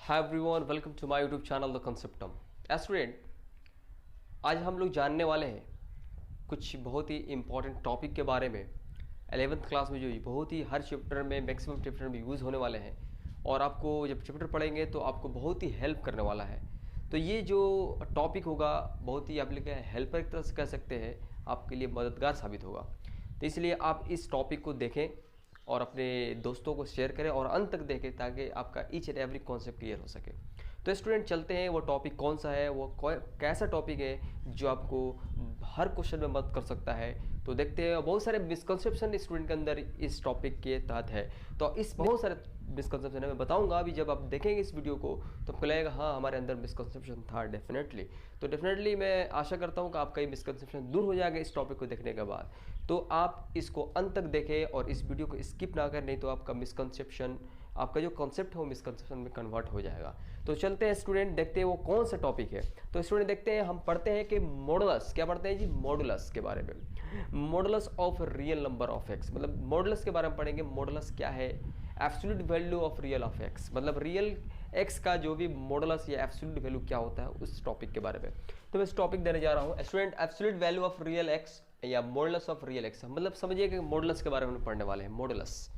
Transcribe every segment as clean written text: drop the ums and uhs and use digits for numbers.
Hi everyone, welcome to my YouTube channel the Conceptum. Student, आज हम लोग जानने वाले हैं कुछ बहुत ही इंपॉर्टेंट टॉपिक के बारे में। 11th क्लास में जो बहुत ही हर चैप्टर में मैक्सिमम चैप्टर में यूज़ होने वाले हैं और आपको जब चैप्टर पढ़ेंगे तो आपको बहुत ही हेल्प करने वाला है। तो ये जो टॉपिक होगा बहुत ही आप लोग हेल्पर एक तरह से कह सकते हैं, आपके लिए मददगार साबित होगा। तो इसलिए आप इस टॉपिक को देखें और अपने दोस्तों को शेयर करें और अंत तक देखें ताकि आपका each and every concept clear हो सके। तो स्टूडेंट चलते हैं, वो टॉपिक कौन सा है, वो कैसा टॉपिक है जो आपको हर क्वेश्चन में मदद कर सकता है। तो देखते हैं, बहुत सारे मिसकंसेप्शन स्टूडेंट के अंदर इस टॉपिक के तहत है। तो इस बहुत सारे मिसकंसेप्शन है मैं बताऊंगा अभी। जब आप देखेंगे इस वीडियो को तो आपको लगेगा हाँ हमारे अंदर मिसकंसेप्शन था डेफिनेटली। तो डेफिनेटली मैं आशा करता हूँ कि आपका ये मिसकंसेप्शन दूर हो जाएगा इस टॉपिक को देखने के बाद। तो आप इसको अंत तक देखें और इस वीडियो को स्किप ना करें, नहीं तो आपका मिसकंसेप्शन, आपका जो कॉन्सेप्ट है वो मिसकंसेप्शन में कन्वर्ट हो जाएगा। तो चलते हैं स्टूडेंट, देखते हैं वो कौन सा टॉपिक है। तो स्टूडेंट देखते हैं, हम पढ़ते हैं कि मॉडुलस, क्या पढ़ते हैं जी, मॉडुलस के बारे में। Modulus of real number of x, मतलब मॉडुलस के बारे में पढ़ेंगे। मॉडुलस क्या है? Absolute value of real of x, मतलब रियल एक्स का जो भी मॉडुलस या एब्सोल्यूट वैल्यू क्या होता है उस टॉपिक के बारे में। तो मैं इस टॉपिक देने जा रहा हूँ student, absolute value of real x या मॉडुलस ऑफ रियल एक्स। मतलब समझिए कि मॉडुलस के बारे में पढ़ने वाले हैं। मॉडुलस,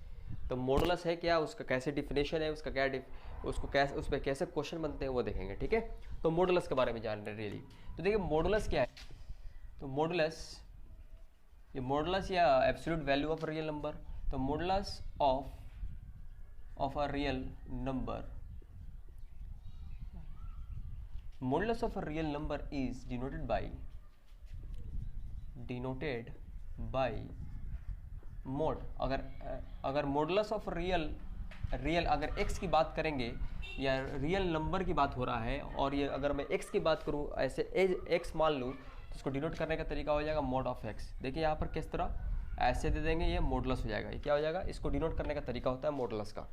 तो मॉडुलस है क्या, उसका कैसे डिफिनेशन है, उसका क्या उसको कैसे, उस पर कैसे क्वेश्चन बनते हैं वो देखेंगे। ठीक है, तो मॉडुलस के बारे में जान रहे हैं रियली। तो देखिए मॉडुलस क्या है। तो मॉडुलस, ये मॉडुलस या absolute value of real number. तो modulus of a real number, modulus of a real number is denoted by mod. अगर मॉडुलस ऑफ रियल अगर x की बात करेंगे या रियल नंबर की बात हो रहा है और ये अगर मैं x की बात करूं, ऐसे एज x मान लूं, तो इसको डिनोट करने का तरीका हो जाएगा मोड ऑफ x। देखिए यहाँ पर किस तरह ऐसे दे देंगे, ये मॉडुलस हो जाएगा। ये क्या हो जाएगा, इसको डिनोट करने का तरीका होता है मॉडुलस का।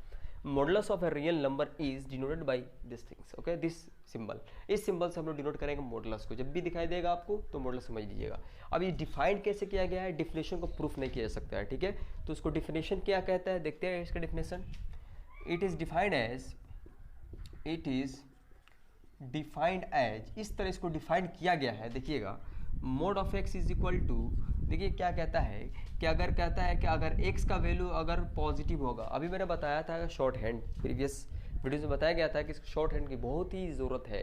Modulus of a real number is denoted by this things, okay, this symbol. इस सिंबल से हम लोग डिनोट करेंगे मॉडुलस को। जब भी दिखाई देगा आपको तो मॉडुलस समझ लीजिएगा। अब ये डिफाइंड कैसे किया गया है, डिफिनेशन को प्रूफ नहीं किया जा सकता है। ठीक है, तो उसको डिफिनेशन क्या कहता है, देखते हैं इसका definition. It is defined as, इस तरह इसको डिफाइंड किया गया है। देखिएगा, mode of x is equal to, देखिए क्या कहता है कि अगर कहता है कि अगर x का वैल्यू अगर पॉजिटिव होगा, अभी मैंने बताया था शॉर्ट हैंड, प्रीवियस वीडियोस में बताया गया था कि शॉर्ट हैंड की बहुत ही ज़रूरत है।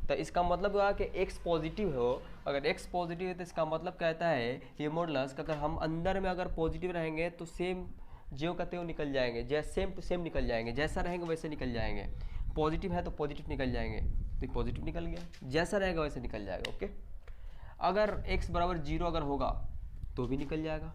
तो इसका मतलब हुआ कि x पॉजिटिव हो, अगर x पॉजिटिव है तो इसका मतलब कहता है ये मॉडुलस का, अगर हम अंदर में अगर पॉजिटिव रहेंगे तो सेम जो कहते हो निकल जाएंगे, जैसे सेम टू सेम निकल जाएंगे, जैसा रहेंगे वैसे निकल जाएंगे। पॉजिटिव है तो पॉजिटिव निकल जाएंगे, तो पॉजिटिव निकल गया, जैसा रहेगा वैसे निकल जाएगा। ओके, अगर x बराबर 0 अगर होगा तो भी निकल जाएगा,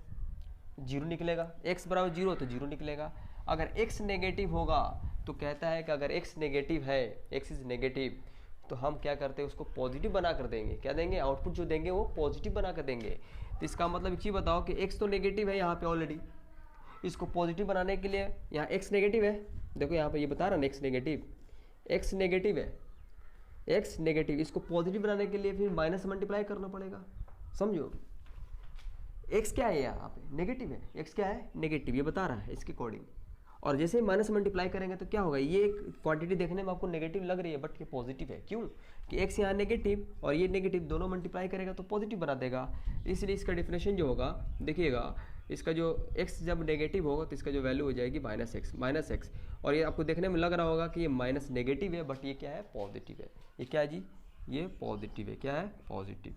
0 निकलेगा। x बराबर 0 तो 0 निकलेगा। अगर x नेगेटिव होगा तो कहता है कि अगर x नेगेटिव है, x इज नेगेटिव, तो हम क्या करते हैं उसको पॉजिटिव बना कर देंगे। क्या देंगे, आउटपुट जो देंगे वो पॉजिटिव बना कर देंगे। तो इसका मतलब ये बताओ कि x तो नेगेटिव है यहाँ पे ऑलरेडी, इसको पॉजिटिव बनाने के लिए यहाँ x नेगेटिव है। देखो यहाँ पे ये बता रहा ना x नेगेटिव है, x नेगेटिव, इसको पॉजिटिव बनाने के लिए फिर माइनस मल्टीप्लाई करना पड़ेगा। समझो, x क्या है यहाँ पे, नेगेटिव है, x क्या है, नेगेटिव, ये बता रहा है इसके अकॉर्डिंग। और जैसे ही माइनस मल्टीप्लाई करेंगे तो क्या होगा, ये क्वांटिटी देखने में आपको नेगेटिव लग रही है बट ये पॉजिटिव है। क्यों कि x यहाँ नेगेटिव और ये नेगेटिव, दोनों मल्टीप्लाई करेगा तो पॉजिटिव बना देगा। इसलिए इसका डिफिनेशन जो होगा, देखिएगा, इसका जो x जब नेगेटिव होगा तो इसका जो वैल्यू हो जाएगी माइनस एक्स। और ये आपको देखने में लग रहा होगा कि ये माइनस नेगेटिव है बट ये क्या है, पॉजिटिव है। ये क्या है जी, ये पॉजिटिव है। क्या है, पॉजिटिव।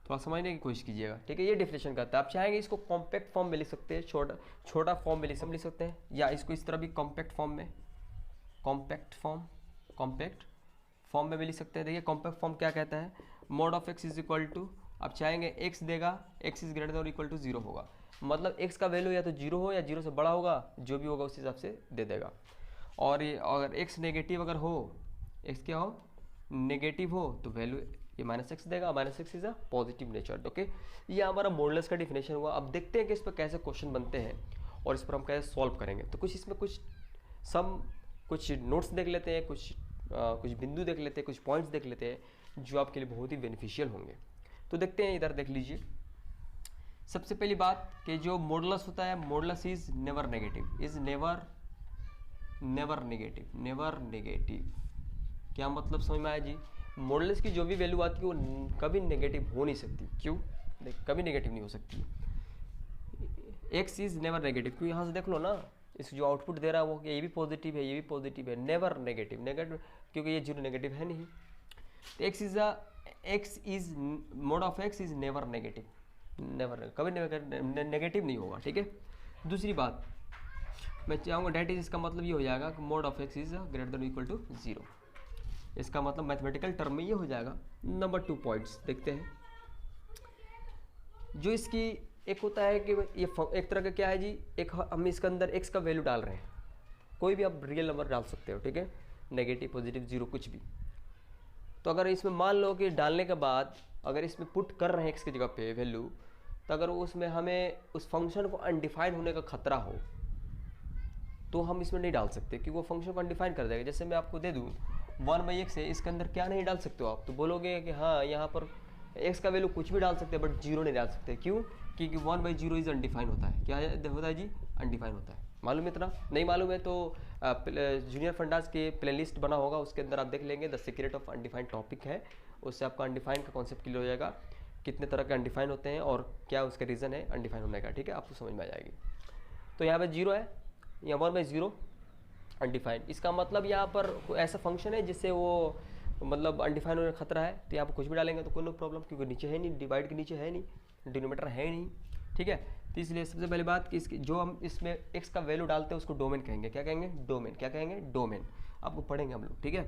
थोड़ा समझने की कोशिश कीजिएगा। ठीक है, ये डिफिनेशन करता है। आप चाहेंगे इसको कॉम्पैक्ट फॉर्म में लिख सकते हैं, छोटा फॉर्म में लिख सकते हैं, या इसको इस तरह भी कॉम्पैक्ट फॉर्म में भी लिख सकते हैं। देखिए कॉम्पैक्ट फॉर्म क्या कहता है, mode of x is equal to, आप चाहेंगे x देगा, x इज ग्रेटर देन और इक्वल टू 0 होगा, मतलब x का वैल्यू या तो 0 हो या 0 से बड़ा होगा, जो भी होगा उस हिसाब से दे देगा। और ये अगर x नेगेटिव अगर हो, x क्या हो, नेगेटिव हो, तो वैल्यू ये माइनस एक्स देगा, minus x is a positive nature. Okay, ये हमारा मॉडुलस का डिफिनेशन हुआ। अब देखते हैं कि इस पर कैसे क्वेश्चन बनते हैं और इस पर हम कैसे सॉल्व करेंगे। तो कुछ इसमें कुछ नोट्स देख लेते हैं, कुछ बिंदु देख लेते हैं, कुछ पॉइंट्स देख लेते हैं जो आपके लिए बहुत ही बेनिफिशियल होंगे। तो देखते हैं, इधर देख लीजिए। सबसे पहली बात कि जो मॉडुलस होता है, modulus is never negative, never negative, never negative क्या मतलब समझ में आया जी? मॉडुलस की जो भी वैल्यू आती है वो कभी नेगेटिव हो नहीं सकती। क्यों? देख, कभी नेगेटिव नहीं हो सकती। एक्स इज नेवर नेगेटिव, क्यों? यहाँ से देख लो ना, इस जो आउटपुट दे रहा है वो ये भी पॉजिटिव है, ये भी पॉजिटिव है, नेवर नेगेटिव, नेगेटिव क्योंकि ये जीरो नेगेटिव है नहीं। तो x is mode of x is never negative, never कभी नेगेटिव नहीं होगा। ठीक है। दूसरी बात मैं चाहूँगा डेट इज, इसका मतलब ये हो जाएगा कि mode of x is greater than equal to 0। इसका मतलब मैथमेटिकल टर्म में ये हो जाएगा। नंबर 2 पॉइंट्स देखते हैं। जो इसकी एक होता है कि ये एक तरह का क्या है जी, एक हम इसके अंदर एक्स का वैल्यू डाल रहे हैं, कोई भी आप रियल नंबर डाल सकते हो। ठीक है, नेगेटिव पॉजिटिव जीरो कुछ भी। तो अगर इसमें मान लो कि डालने के बाद अगर इसमें पुट कर रहे हैं एक्स की जगह पे वैल्यू, तो अगर उसमें हमें उस फंक्शन को अनडिफाइंड होने का खतरा हो तो हम इसमें नहीं डाल सकते, क्योंकि वो फंक्शन को अनडिफाइन कर देगा। जैसे मैं आपको दे दूँ 1/x है, इसके अंदर क्या नहीं डाल सकते हो आप, तो बोलोगे कि हाँ यहाँ पर x का वैल्यू कुछ भी डाल सकते हैं बट जीरो नहीं डाल सकते। क्यों? क्योंकि 1/0 इज अनडिफाइन होता है। क्या होता है जी? अनडिफाइन होता है। मालूम है? इतना नहीं मालूम है तो जूनियर फंडास के प्लेलिस्ट बना होगा, उसके अंदर आप देख लेंगे, the secret of undefined topic है, उससे आपका अनडिफाइंड का कॉन्सेप्ट क्लियर हो जाएगा, कितने तरह के अनडिफाइन होते हैं और क्या उसका रीज़न है अनडिफाइन होने का। ठीक है, आपको समझ में आ जाएगी। तो यहाँ पर जीरो है, यहाँ 1/0 अनडिफाइंड, इसका मतलब यहाँ पर ऐसा फंक्शन है जिससे वो मतलब अनडिफाइन होने का खतरा है, तो यहाँ पर कुछ भी डालेंगे तो कोई नो प्रॉब्लम, क्योंकि नीचे है नहीं, डिवाइड के नीचे है नहीं, डिनोमिनेटर है नहीं। ठीक है, तो इसलिए सबसे पहली बात कि इसकी जो हम इसमें x का वैल्यू डालते हैं उसको डोमेन कहेंगे। क्या कहेंगे? डोमेन। क्या कहेंगे? डोमेन। आपको पढ़ेंगे हम लोग। ठीक है,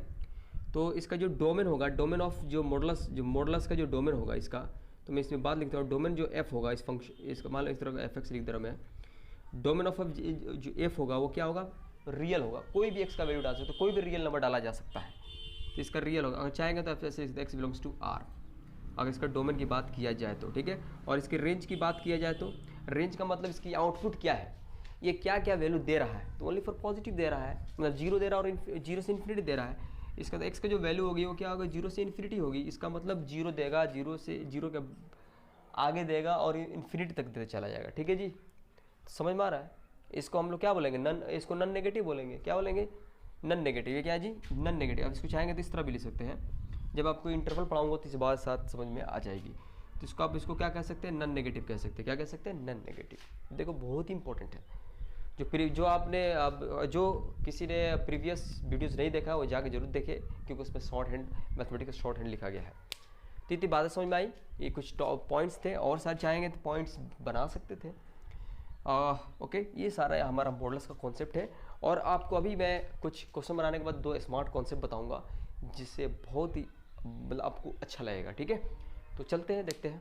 तो इसका जो डोमेन होगा, डोमेन ऑफ जो मॉडुलस का जो डोमेन होगा इसका, तो मैं इसमें बात लिखता हूँ, डोमेन जो f होगा इस फंक्शन, इसका मान लो इस तरह का fx लिख दे रहा मैं, डोमेन ऑफ जो f होगा वो क्या होगा? रियल होगा। कोई भी x का वैल्यू डाल सकते हो, कोई भी रियल नंबर डाला जा सकता है, तो इसका रियल होगा। अगर चाहेंगे तो ऐसे x बिलोंग्स टू r, अगर इसका डोमेन की बात किया जाए तो। ठीक है, और इसकी रेंज की बात किया जाए तो रेंज का मतलब इसकी आउटपुट क्या है, ये क्या क्या वैल्यू दे रहा है, तो ओनली फॉर पॉजिटिव दे रहा है, मतलब जीरो दे रहा है और जीरो से इन्फिनिटी दे रहा है। इसका तो एक्स का जो वैल्यू होगी वो क्या होगा? जीरो से इन्फिनिटी होगी। इसका मतलब जीरो देगा, जीरो से जीरो के आगे देगा और इन्फिनिटी तक देते चला जाएगा। ठीक है जी, समझ में आ रहा है? इसको हम लोग क्या बोलेंगे? नन, इसको नन नेगेटिव बोलेंगे। क्या बोलेंगे? Non negative. ये क्या है जी? None negative. अब इसको चाहेंगे तो इस तरह भी लिख सकते हैं, जब आपको इंटरवल पढ़ाऊंगा तो इस बात साथ समझ में आ जाएगी। तो इसको आप इसको क्या कह सकते हैं? नन नेगेटिव कह सकते हैं। क्या कह सकते हैं? Non negative. देखो बहुत ही इंपॉर्टेंट है, जो आपने अब जो किसी ने प्रीवियस वीडियोस नहीं देखा वो जाके जरूर देखे, क्योंकि उसमें short hand mathematics short hand लिखा गया है। तो इतनी बातें समझ में आई। ये कुछ पॉइंट्स थे, और सारे चाहेंगे तो पॉइंट्स बना सकते थे। ओके, ये सारा हमारा मॉडल्स का कॉन्सेप्ट है। और आपको अभी मैं कुछ क्वेश्चन बनाने के बाद 2 स्मार्ट कॉन्सेप्ट बताऊंगा, जिससे बहुत ही मतलब आपको अच्छा लगेगा। ठीक है, तो चलते हैं, देखते हैं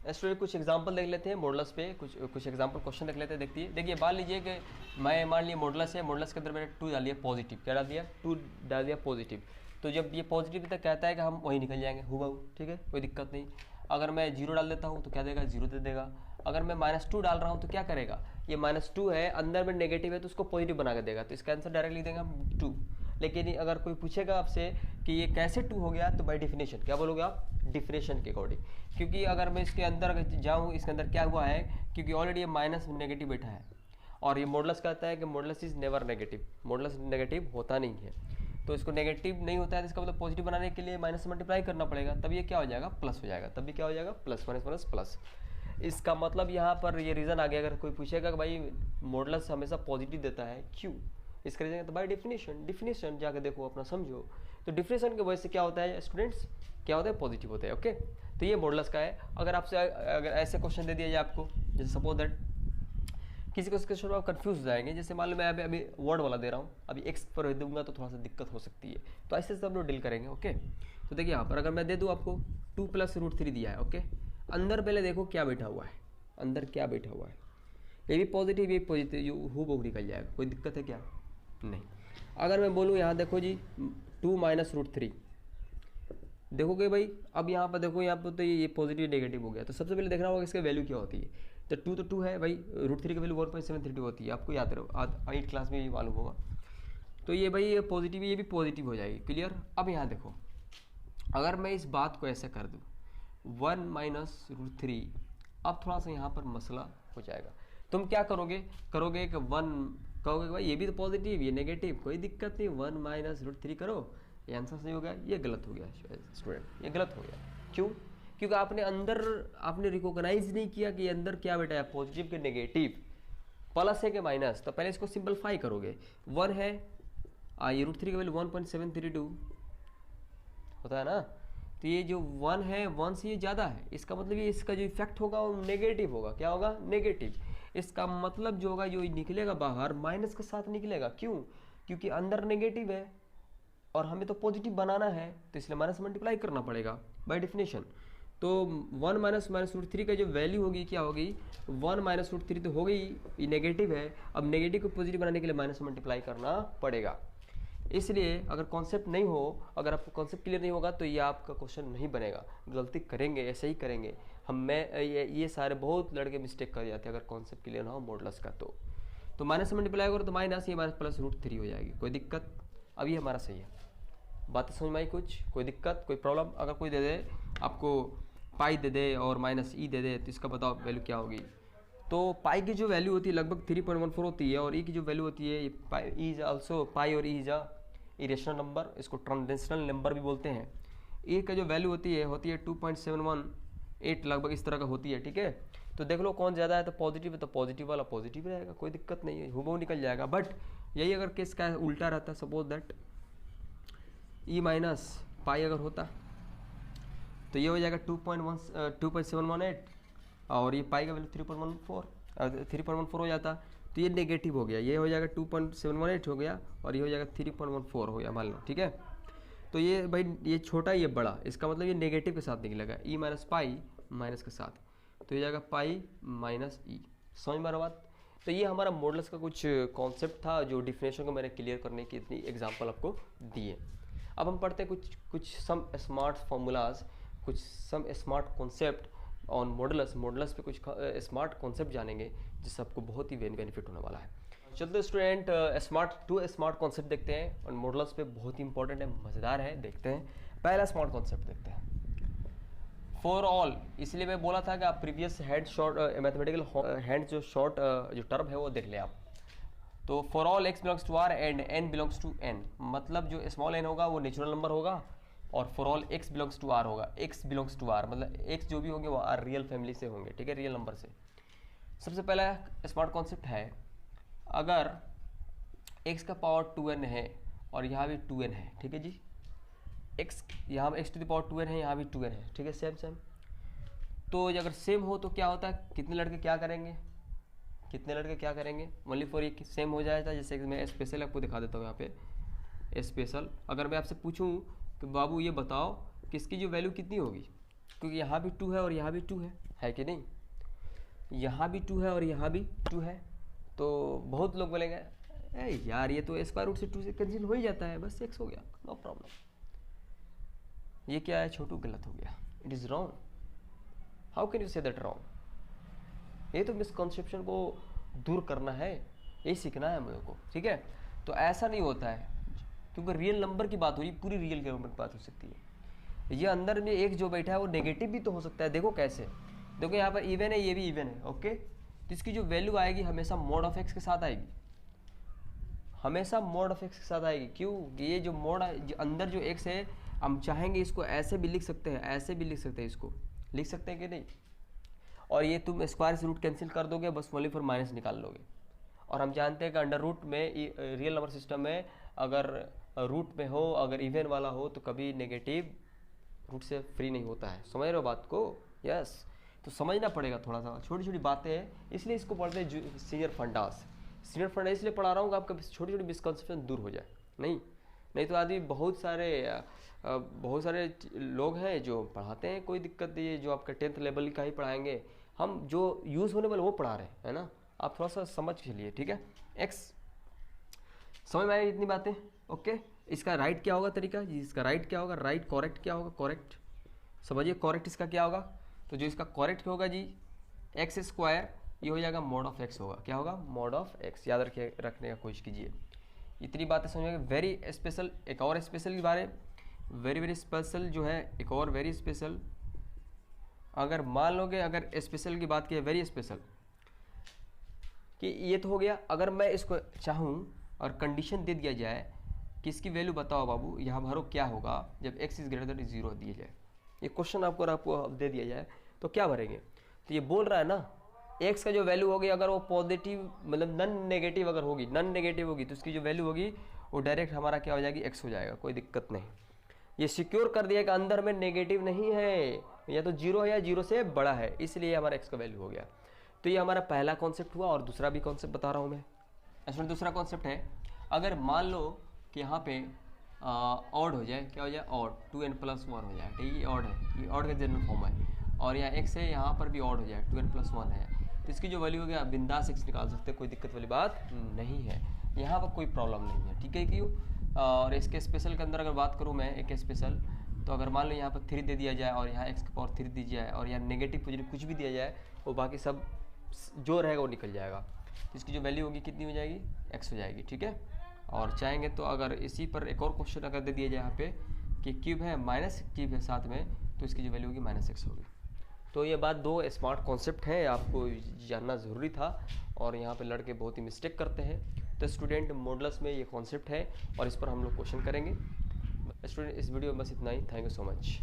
स्टूडेंट। कुछ एग्जांपल देख लेते हैं मॉडल्स पे, कुछ एग्जांपल क्वेश्चन देख लेते हैं। देखिए मान लीजिए कि मैं मान लिया मॉडल्स है, मॉडल्स के अंदर मैंने 2 डाल दिया पॉजिटिव। क्या डाल दिया? 2 डाल दिया पॉजिटिव। तो जब ये पॉजिटिव तक कहता है कि हम वहीं निकल जाएंगे हूबहू। ठीक है, कोई दिक्कत नहीं। अगर मैं 0 डाल देता हूँ तो क्या देगा? 0 दे देगा। अगर मैं -2 डाल रहा हूँ तो क्या करेगा? ये -2 है, अंदर में नेगेटिव है तो उसको पॉजिटिव बना के देगा, तो इसका आंसर डायरेक्ट लिख देंगे हम 2। लेकिन अगर कोई पूछेगा आपसे कि ये कैसे 2 हो गया, तो बाय डेफिनेशन क्या बोलोगे आप? डेफिनेशन के अकॉर्डिंग। क्योंकि अगर मैं इसके अंदर जाऊँ, इसके अंदर क्या हुआ है, क्योंकि ऑलरेडी ये माइनस नेगेटिव बैठा है, और ये मॉडल्स कहता है कि models is never negative, models negative होता नहीं है। तो इसको नेगेटिव नहीं होता है, तो इसका मतलब पॉजिटिव बनाने के लिए माइनस मल्टीप्लाई करना पड़ेगा, तब ये क्या हो जाएगा? प्लस हो जाएगा। तब भी क्या हो जाएगा? Plus minus minus plus. इसका मतलब यहाँ पर ये रीज़न आ गया। अगर कोई पूछेगा कि भाई मॉडल्स हमेशा पॉजिटिव देता है, क्यों? इसका रीजन तो बाय डेफिनेशन जाकर देखो, अपना समझो। तो डिफिनेशन की वजह से क्या होता है स्टूडेंट्स? क्या होता है? पॉजिटिव होता है। ओके, तो ये मॉडल्स का है। अगर आपसे अगर ऐसे क्वेश्चन दे दिया जाए आपको, जैसे सपोज दैट किसी को क्वेश्चन में आप कंफ्यूज हो जाएंगे, जैसे मान लो मैं अभी वर्ड वाला दे रहा हूँ, अभी एक्स पर दूंगा तो थोड़ा सा दिक्कत हो सकती है, तो ऐसे सब लोग डील करेंगे। ओके, तो देखिए यहाँ पर अगर मैं दे दूँ आपको 2 + √3 दिया है। ओके, अंदर पहले देखो क्या बैठा हुआ है, अंदर क्या बैठा हुआ है, ये भी पॉजिटिव, ये पॉजिटिव, हूबहू निकल जाएगा, कोई दिक्कत है क्या? नहीं। अगर मैं बोलूँ यहाँ देखो जी 2 - √3, देखोगे भाई, अब यहाँ पर देखो, यहाँ पर तो ये पॉजिटिव नेगेटिव हो गया, तो सबसे पहले देखना होगा इसका वैल्यू क्या होती है। तो 2 तो 2 है भाई, √3 की वैल्यू 1.732 होती है, आपको याद रहो, 8th क्लास में ये मालूम होगा। तो ये भाई ये पॉजिटिव, ये भी पॉजिटिव हो जाएगी। क्लियर? अब यहाँ देखो, अगर मैं इस बात को ऐसे कर दूँ 1 - √3, अब थोड़ा सा यहाँ पर मसला हो जाएगा। तुम क्या करोगे कि 1 कहोगे कि भाई ये भी तो पॉजिटिव, ये नेगेटिव, कोई दिक्कत नहीं, 1 माइनस रूट 3 करो, ये आंसर सही हो गया। ये गलत हो गया स्टूडेंट, ये गलत हो गया। क्यों? क्योंकि आपने रिकॉग्नाइज नहीं किया कि अंदर क्या बेटा है, पॉजिटिव के नेगेटिव, प्लस है कि माइनस। तो पहले इसको सिंपलीफाई करोगे। 1 है, ये रूट 3 का वैल्यू 1.732 होता है ना, तो ये जो 1 है 1 से ये ज़्यादा है, इसका मतलब ये इसका जो इफेक्ट होगा वो नेगेटिव होगा। क्या होगा? नेगेटिव। इसका मतलब जो होगा, जो निकलेगा बाहर माइनस के साथ निकलेगा। क्यों? क्योंकि अंदर नेगेटिव है और हमें तो पॉजिटिव बनाना है, तो इसलिए माइनस मल्टीप्लाई करना पड़ेगा बाय डेफिनेशन। तो 1 माइनस रूट 3 का जो वैल्यू होगी क्या होगी, 1 माइनस रूट 3 तो हो गई, ये नेगेटिव है। अब नेगेटिव को पॉजिटिव बनाने के लिए माइनस मल्टीप्लाई करना पड़ेगा। इसलिए अगर कॉन्सेप्ट नहीं हो, अगर आपको कॉन्सेप्ट क्लियर नहीं होगा तो ये आपका क्वेश्चन नहीं बनेगा। गलती करेंगे, ऐसे ही करेंगे ये सारे बहुत लड़के मिस्टेक कर जाते हैं अगर कॉन्सेप्ट क्लियर ना हो मॉडुलस का। तो माइनस से मल्टीप्लाई करो तो माइनस, ये माइनस प्लस रूट 3 हो जाएगी। कोई दिक्कत? अब ये हमारा सही है। बात समझ में आई कुछ? कोई दिक्कत, कोई प्रॉब्लम? अगर कोई दे दे आपको पाई दे दे और माइनस ई दे दे तो इसका बताओ वैल्यू क्या होगी। तो पाई की जो वैल्यू होती है लगभग 3.14 होती है, और ई की जो वैल्यू होती है, ई इज आल्सो, पाई और E is a irrational number, इसको ट्रांजेंशनल नंबर भी बोलते हैं। ए का जो वैल्यू होती है 2.718 लगभग इस तरह का होती है। ठीक है, तो देख लो कौन ज़्यादा है, तो पॉजिटिव है तो पॉजिटिव वाला पॉजिटिव रहेगा, कोई दिक्कत नहीं है, हुबहू निकल जाएगा। बट यही अगर केस का उल्टा रहता, suppose that E minus pi अगर होता तो ये हो जाएगा 2.718 और ये पाई का वैल्यू 3.14 हो जाता, तो ये नेगेटिव हो गया, ये हो जाएगा 2.718 हो गया और ये हो जाएगा 3.14 हो गया मान लो। ठीक है, तो ये भाई ये छोटा ये बड़ा, इसका मतलब ये नेगेटिव के साथ निकलेगा, ई माइनस पाई माइनस के साथ, तो ये जाएगा पाई माइनस ई। समझ में आ रहा बात? तो ये हमारा मॉडुलस का कुछ कॉन्सेप्ट था, जो डिफिनेशन को मैंने क्लियर करने की इतनी एग्जांपल आपको दिए। अब हम पढ़ते हैं कुछ सम स्मार्ट फार्मूलाज, कुछ some smart concept on modulus पे कुछ स्मार्ट कॉन्सेप्ट जानेंगे जिससे आपको बहुत ही बेनिफिट होने वाला है। चलते स्टूडेंट स्मार्ट कॉन्सेप्ट देखते हैं, और मॉडुलस पे बहुत ही इंपॉर्टेंट है, मज़ेदार है, देखते हैं। पहला स्मार्ट कॉन्सेप्ट देखते हैं, फॉर ऑल। इसलिए मैं बोला था कि आप previous hand short mathematical hand जो शॉर्ट जो टर्म है वो देख ले आप। तो for all x belongs to r and n belongs to n, मतलब जो स्मॉल n होगा वो नेचुरल नंबर होगा, और for all x belongs to r होगा, x बिलोंग्स टू r मतलब x जो भी होंगे वो r रियल फैमिली से होंगे। ठीक है, रियल नंबर से। सबसे पहला स्मार्ट कॉन्सेप्ट है, अगर x का पावर 2n है और यहाँ भी 2n है, ठीक है जी, x यहाँ पर x to the power 2n है, यहाँ भी 2n है, ठीक है, सेम। तो अगर सेम हो तो क्या होता है, कितने लड़के क्या करेंगे, ओनली फॉर ये सेम हो जाएगा। जैसे कि मैं स्पेशल आपको दिखा देता हूँ यहाँ पे स्पेशल। अगर मैं आपसे पूछूं कि बाबू ये बताओ कि इसकी जो वैल्यू कितनी होगी, क्योंकि यहाँ भी 2 है और यहाँ भी 2 है कि नहीं, यहाँ भी 2 है और यहाँ भी 2 है, तो बहुत लोग बोलेंगे यार ये तो स्क्वायर रूट से 2 से कैंसिल हो ही जाता है, बस x हो गया, नो प्रॉब्लम। ये क्या है छोटू, गलत हो गया, it is wrong. How can you say that wrong? ये तो मिसकॉन्सेप्शन को दूर करना है, यही सीखना है मेरे को। ठीक है, तो ऐसा नहीं होता है, क्योंकि रियल नंबर की बात हो रही, पूरी रियल नंबर की बात हो सकती है। ये अंदर में एक जो बैठा है वो नेगेटिव भी तो हो सकता है। देखो कैसे, देखो यहाँ पर इवन है, ये भी इवन है, ओके, तो इसकी जो वैल्यू आएगी हमेशा मॉड ऑफ एक्स के साथ आएगी, हमेशा मॉड ऑफ एक्स के साथ आएगी। क्यों? ये जो मॉड अंदर जो एक्स है, हम चाहेंगे इसको ऐसे भी लिख सकते हैं, ऐसे भी लिख सकते हैं, इसको लिख सकते हैं कि नहीं, और ये तुम स्क्वायर से रूट कैंसिल कर दोगे, बस ओनली फॉर माइनस निकाल लोगे। और हम जानते हैं कि अंडर रूट में रियल नंबर सिस्टम में अगर रूट में हो, अगर इवन वाला हो, तो कभी नेगेटिव रूट से फ्री नहीं होता है। समझ रहे हो बात को? यस, तो समझना पड़ेगा थोड़ा सा, छोटी छोटी बातें हैं, इसलिए इसको पढ़ते हैं सीनियर फंडास इसलिए पढ़ा रहा हूँ कि आपका छोटी छोटी मिसकॉन्सेप्शन दूर हो जाए। नहीं तो आदमी बहुत सारे लोग हैं जो पढ़ाते हैं, कोई दिक्कत नहीं है, जो आपका 10th लेवल का ही पढ़ाएंगे, हम जो यूज़ होने वाले वो पढ़ा रहे हैं, है ना। आप थोड़ा सा समझ के लिए, ठीक है। एक्स समझ में आई इतनी बातें? ओके, इसका राइट क्या होगा तरीका जी, इसका राइट क्या होगा, राइट करेक्ट क्या होगा, करेक्ट समझिए, करेक्ट इसका क्या होगा, तो जो इसका करेक्ट होगा जी एक्स स्क्वायर, ये हो जाएगा मॉड ऑफ एक्स होगा, क्या होगा, मॉड ऑफ एक्स। याद रखने का कोशिश कीजिए, इतनी बातें समझ में। वेरी स्पेशल, एक और स्पेशल के बारे, वेरी स्पेशल जो है, एक और वेरी स्पेशल, अगर मान लोगे, अगर स्पेशल की बात की है, वेरी स्पेशल, कि ये तो हो गया। अगर मैं इसको चाहूँ और कंडीशन दे दिया जाए कि इसकी वैल्यू बताओ बाबू, यहाँ भरो क्या होगा जब x इज ग्रेटर देन 0 दिया जाए, ये क्वेश्चन आपको दे दिया जाए तो क्या भरेंगे। तो ये बोल रहा है ना x का जो वैल्यू होगी अगर वो पॉजिटिव मतलब नॉन नेगेटिव अगर होगी, नॉन नेगेटिव होगी तो उसकी जो वैल्यू होगी वो डायरेक्ट हमारा क्या हो जाएगी, x हो जाएगा, कोई दिक्कत नहीं। ये सिक्योर कर दिया कि अंदर में नेगेटिव नहीं है, या तो 0 है या 0 से बड़ा है, इसलिए हमारा x का वैल्यू हो गया। तो ये हमारा पहला कॉन्सेप्ट हुआ। और दूसरा भी कॉन्सेप्ट बता रहा हूँ मैं। इसमें दूसरा कॉन्सेप्ट है, अगर मान लो कि यहाँ पे ऑड हो जाए, क्या हो जाए, ऑड 2n+1 हो जाए, ठीक है, ये ऑड है, ये ऑड का जनरल फॉर्म है, और यहाँ x है, यहाँ पर भी ऑड हो जाए 2n+1 है, तो इसकी जो वैल्यू होगी आप बिंदास x निकाल सकते हैं, कोई दिक्कत वाली बात नहीं है, यहाँ पर कोई प्रॉब्लम नहीं है, ठीक है। क्यों? और इसके स्पेशल के अंदर अगर बात करूँ मैं एक स्पेशल, तो अगर मान लो यहाँ पर 3 दे दिया जाए और यहाँ x⁻3 दी जाए और यहाँ नेगेटिव पॉजिटिव कुछ भी दिया जाए, वो बाकी सब जो रहेगा वो निकल जाएगा, तो इसकी जो वैल्यू होगी कितनी हो जाएगी, x हो जाएगी, ठीक है। और चाहेंगे तो अगर इसी पर एक और क्वेश्चन अगर दे दिया जाए यहाँ पे कि क्यूब है माइनस क्यूब है साथ में, तो इसकी जो वैल्यू होगी -x होगी। तो ये बात 2 स्मार्ट कॉन्सेप्ट हैं, आपको जानना ज़रूरी था, और यहाँ पे लड़के बहुत ही मिस्टेक करते हैं। तो स्टूडेंट मॉडल्स में ये कॉन्सेप्ट है और इस पर हम लोग क्वेश्चन करेंगे। स्टूडेंट इस वीडियो में बस इतना ही। Thank you so much.